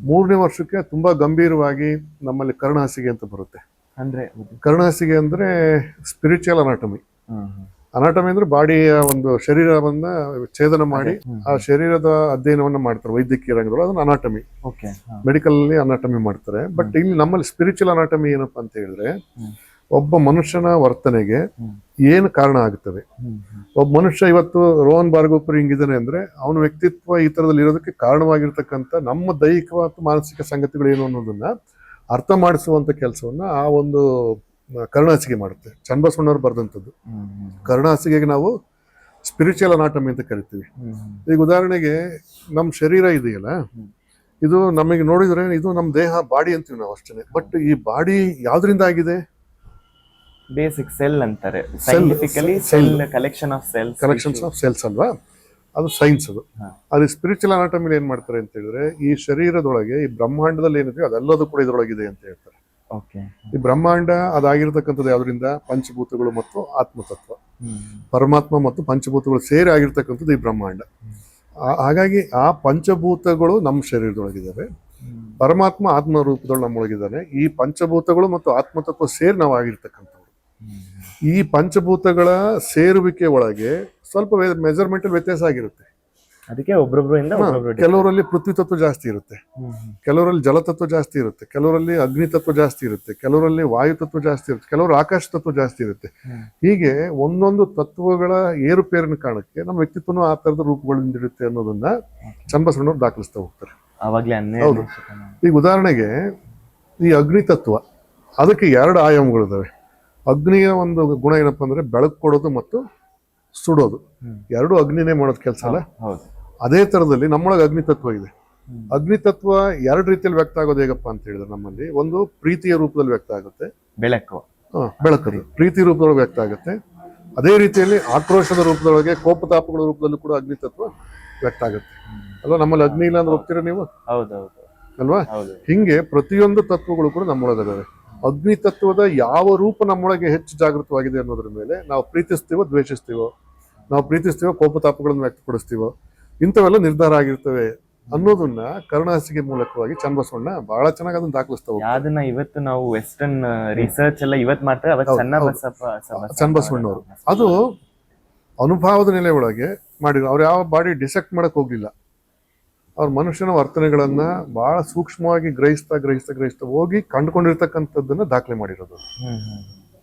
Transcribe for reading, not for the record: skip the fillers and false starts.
ಮೂರನೇ ವರ್ಷಕ್ಕೆ ತುಂಬಾ ಗಂಭೀರವಾಗಿ ನಮ್ಮಲ್ಲಿ ಕರ್ಣಹಾಸಿಗೆ ಅಂತ ಬರುತ್ತೆ. ಅಂದ್ರೆ ಕರ್ಣಹಾಸಿಗೆ ಅಂದ್ರೆ ಸ್ಪಿರಿಚುವಲ್ ಅನಾಟಮಿ. ಅನಾಟಮಿ ಅಂದ್ರೆ ಬಾಡಿಯ ಒಂದು ಶರೀರವನ್ನ ಛೇದನ ಮಾಡಿ ಆ ಶರೀರದ ಅಧ್ಯಯನವನ್ನ ಮಾಡ್ತಾರೆ ವೈದ್ಯಕೀಯ ರಂಗದೊಳಗೆ, ಅದನ್ನ ಅನಾಟಮಿ. ಮೆಡಿಕಲ್ ಅಲ್ಲಿ ಅನಾಟಮಿ ಮಾಡ್ತಾರೆ. ಬಟ್ ಇಲ್ಲಿ ನಮ್ಮಲ್ಲಿ ಸ್ಪಿರಿಚುವಲ್ ಅನಾಟಮಿ ಏನಪ್ಪಾ ಅಂತ ಹೇಳಿದ್ರೆ, ಒಬ್ಬ ಮನುಷ್ಯನ ವರ್ತನೆಗೆ ಏನು ಕಾರಣ ಆಗುತ್ತವೆ. ಒಬ್ಬ ಮನುಷ್ಯ ಇವತ್ತು ರೋಹನ್ ಬಾರ್ಗೋಪುರಿ ಹಿಂಗಿದ್ದಾನೆ ಅಂದ್ರೆ ಅವನ ವ್ಯಕ್ತಿತ್ವ ಈ ತರದಲ್ಲಿ ಇರೋದಕ್ಕೆ ಕಾರಣವಾಗಿರ್ತಕ್ಕಂಥ ನಮ್ಮ ದೈಹಿಕ ಮತ್ತು ಮಾನಸಿಕ ಸಂಗತಿಗಳು ಏನು ಅನ್ನೋದನ್ನ ಅರ್ಥ ಮಾಡಿಸುವಂತ ಕೆಲಸವನ್ನ ಆ ಒಂದು ಕರ್ಣಹಾಸಿಗೆ ಮಾಡುತ್ತೆ. ಚನ್ನಬಸವಣ್ಣವ್ರು ಬರೆದಂಥದ್ದು. ಕರ್ಣಹಾಸಿಗೆಗೆ ನಾವು ಸ್ಪಿರಿಚುವಲ್ ಅನಾಟಮಿ ಅಂತ ಕರಿತೀವಿ. ಈಗ ಉದಾಹರಣೆಗೆ ನಮ್ಮ ಶರೀರ ಇದೆಯಲ್ಲ, ಇದು ನಮಗೆ ನೋಡಿದ್ರೆ ಇದು ನಮ್ಮ ದೇಹ ಬಾಡಿ ಅಂತೀವಿ ನಾವು ಅಷ್ಟೇ. ಬಟ್ ಈ ಬಾಡಿ ಯಾವ್ದ್ರಿಂದ ಆಗಿದೆ? ಬೇಸಿಕ್ ಸೆಲ್ ಅಂತಾರೆ scientifically. Cell collection of cells ಅಲ್ವಾ, ಅದು ಸೈನ್ಸ್. ಅದು ಸ್ಪಿರಿಚುವಲ್ ಅನಾಟಮಿಲಿ ಏನ್ ಮಾಡ್ತಾರೆ ಅಂತ ಹೇಳಿದ್ರೆ, ಈ ಶರೀರದೊಳಗೆ ಈ ಬ್ರಹ್ಮಾಂಡದಲ್ಲಿ ಏನಿದೆ ಅದೆಲ್ಲದೂ ಕೂಡ ಇದರೊಳಗಿದೆ ಅಂತ ಹೇಳ್ತಾರೆ. ಈ ಬ್ರಹ್ಮಾಂಡ ಅದಾಗಿರ್ತಕ್ಕಂಥದ್ದು ಯಾವ್ದ್ರಿಂದ? ಪಂಚಭೂತಗಳು ಮತ್ತು ಆತ್ಮತತ್ವ, ಪರಮಾತ್ಮ ಮತ್ತು ಪಂಚಭೂತಗಳು ಸೇರಿ ಆಗಿರ್ತಕ್ಕಂಥದ್ದು ಈ ಬ್ರಹ್ಮಾಂಡ. ಹಾಗಾಗಿ ಆ ಪಂಚಭೂತಗಳು ನಮ್ಮ ಶರೀರದೊಳಗಿದ್ದಾವೆ, ಪರಮಾತ್ಮ ಆತ್ಮ ರೂಪದೊಳಗೆ ನಮ್ಮೊಳಗಿದ್ದಾನೆ. ಈ ಪಂಚಭೂತಗಳು ಮತ್ತು ಆತ್ಮತತ್ವ ಸೇರಿ ನಾವು ಆಗಿರ್ತಕ್ಕಂಥವ್ರು. ಈ ಪಂಚಭೂತಗಳ ಸೇರುವಿಕೆ ಒಳಗೆ ಸ್ವಲ್ಪ ಮೆಜರ್ಮೆಂಟ್ ವ್ಯತ್ಯಾಸ ಆಗಿರುತ್ತೆ. ಅದಕ್ಕೆ ಒಬ್ಬೊಬ್ಬರಿಂದ ಕೆಲವರಲ್ಲಿ ಪೃಥ್ವಿ ತತ್ವ ಜಾಸ್ತಿ ಇರುತ್ತೆ, ಕೆಲವರಲ್ಲಿ ಜಲತತ್ವ ಜಾಸ್ತಿ ಇರುತ್ತೆ, ಕೆಲವರಲ್ಲಿ ಅಗ್ನಿ ತತ್ವ ಜಾಸ್ತಿ ಇರುತ್ತೆ, ಕೆಲವರಲ್ಲಿ ವಾಯು ತತ್ವ ಜಾಸ್ತಿ ಇರುತ್ತೆ, ಕೆಲವರು ಆಕಾಶ ತತ್ವ ಜಾಸ್ತಿ ಇರುತ್ತೆ. ಹೀಗೆ ಒಂದೊಂದು ತತ್ವಗಳ ಏರುಪೇರಿನ ಕಾರಣಕ್ಕೆ ನಮ್ಮ ವ್ಯಕ್ತಿತ್ವನೂ ಆ ತರದ ರೂಪಗಳಿಂದಿರುತ್ತೆ ಅನ್ನೋದನ್ನ ಚನ್ನಬಸವಣ್ಣವ್ರು ದಾಖಲಿಸ್ತಾ ಹೋಗ್ತಾರೆ. ಹೌದು. ಈಗ ಉದಾಹರಣೆಗೆ ಈ ಅಗ್ನಿ ತತ್ವ, ಅದಕ್ಕೆ 2 ಆಯಾಮಗಳಿದಾವೆ. ಅಗ್ನಿಯ ಒಂದು ಗುಣ ಏನಪ್ಪಾ ಅಂದ್ರೆ ಬೆಳಕು ಕೊಡೋದು ಮತ್ತು ಸುಡೋದು. 2 ಅಗ್ನಿನೇ ಮಾಡೋದು ಕೆಲಸ ಅಲ್ಲ. ಅದೇ ತರದಲ್ಲಿ ನಮ್ಮೊಳಗೆ ಅಗ್ನಿ ತತ್ವ ಇದೆ. ಅಗ್ನಿ ತತ್ವ 2 ರೀತಿಯಲ್ಲಿ ವ್ಯಕ್ತ ಆಗೋದು ಹೇಗಪ್ಪ ಅಂತ ಹೇಳಿದ್ರೆ, ನಮ್ಮಲ್ಲಿ ಒಂದು ಪ್ರೀತಿಯ ರೂಪದಲ್ಲಿ ವ್ಯಕ್ತ ಆಗುತ್ತೆ, ಬೆಳಕು ಪ್ರೀತಿ ರೂಪದೊಳಗೆ ವ್ಯಕ್ತ ಆಗುತ್ತೆ. ಅದೇ ರೀತಿಯಲ್ಲಿ ಆಕ್ರೋಶದ ರೂಪದೊಳಗೆ, ಕೋಪತಾಪಗಳ ರೂಪದಲ್ಲೂ ಕೂಡ ಅಗ್ನಿ ತತ್ವ ವ್ಯಕ್ತ ಆಗುತ್ತೆ ಅಲ್ವಾ. ನಮ್ಮಲ್ಲಿ ಅಗ್ನಿ ಇಲ್ಲ ಅಂದ್ರೆ ಹೋಗ್ತೀರಾ ನೀವು ಅಲ್ವಾ? ಹಿಂಗೆ ಪ್ರತಿಯೊಂದು ತತ್ವಗಳು ಕೂಡ ನಮ್ಮೊಳಗದಾವೆ. ಅಗ್ನಿ ತತ್ವದ ಯಾವ ರೂಪ ನಮ್ಮೊಳಗೆ ಹೆಚ್ಚು ಜಾಗೃತವಾಗಿದೆ ಅನ್ನೋದ್ರ ಮೇಲೆ ನಾವು ಪ್ರೀತಿಸ್ತೀವೋ ದ್ವೇಷಿಸ್ತೀವೋ, ನಾವು ಪ್ರೀತಿಸ್ತೀವೋ ಕೋಪತಾಪಗಳನ್ನು ವ್ಯಕ್ತಪಡಿಸ್ತೀವೋ, ಇಂಥವೆಲ್ಲ ನಿರ್ಧಾರ ಆಗಿರ್ತವೆ ಅನ್ನೋದನ್ನ ಕರ್ಣಹಾಸಿಗೆ ಮೂಲಕವಾಗಿ ಚನ್ನಬಸವಣ್ಣ ಬಹಳ ಚೆನ್ನಾಗಿ ಅದನ್ನ ದಾಖಲಿಸ್ತಾ ಹೋಗ್ತಾರೆ. ಅದನ್ನ ಇವತ್ತು ನಾವು ವೆಸ್ಟರ್ನ್ ರಿಸರ್ಚ್ ಎಲ್ಲ ಇವತ್ತು ಮಾಡ್ತಾರೆ. ಚನ್ನಬಸವಣ್ಣವರು ಅದು ಅನುಭವದ ನೆಲೆ ಒಳಗೆ ಮಾಡಿದ್ರು. ಅವ್ರು ಯಾವ ಬಾಡಿ ಡಿಸೆಕ್ಟ್ ಮಾಡಕ್ ಹೋಗ್ಲಿಲ್ಲ. ಅವ್ರ ಮನುಷ್ಯನ ವರ್ತನೆಗಳನ್ನ ಬಹಳ ಸೂಕ್ಷ್ಮವಾಗಿ ಗ್ರಹಿಸ್ತಾ ಹೋಗಿ ಕಂಡುಕೊಂಡಿರ್ತಕ್ಕಂಥದ್ದನ್ನ ದಾಖಲೆ ಮಾಡಿರೋದು.